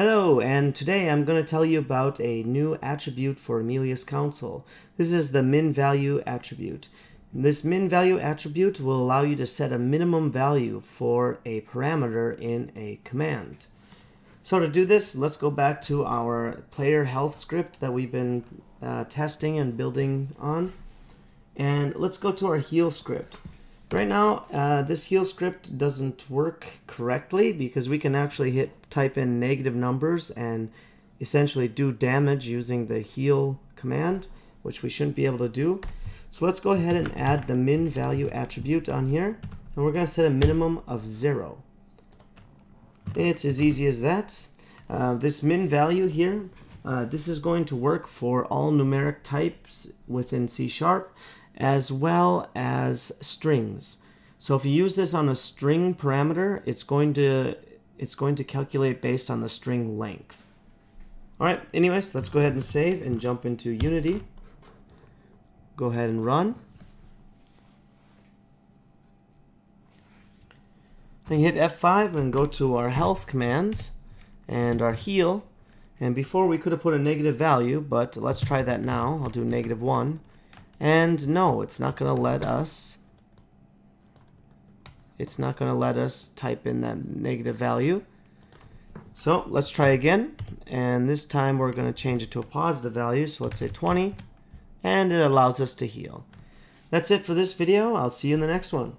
Hello, and today I'm going to tell you about a new attribute for Amilious Console. This is the min value attribute. This min value attribute will allow you to set a minimum value for a parameter in a command. So to do this, let's go back to our player health script that we've been testing and building on. And let's go to our heal script. Right now, this heal script doesn't work correctly because we can actually type in negative numbers and essentially do damage using the heal command, which we shouldn't be able to do. So let's go ahead and add the min value attribute on here, and we're going to set a minimum of 0. It's as easy as that. This min value here, this is going to work for all numeric types within C#, as well as strings. So if you use this on a string parameter, it's going to calculate based on the string length. All right, anyways, let's go ahead and save and jump into Unity. Go ahead and run. And hit F5 and go to our health commands and our heal. And before we could have put a negative value, but let's try that now. I'll do -1. And no, it's not going to let us. It's not going to let us type in that negative value. So let's try again. And this time we're going to change it to a positive value. So let's say 20. And it allows us to heal. That's it for this video. I'll see you in the next one.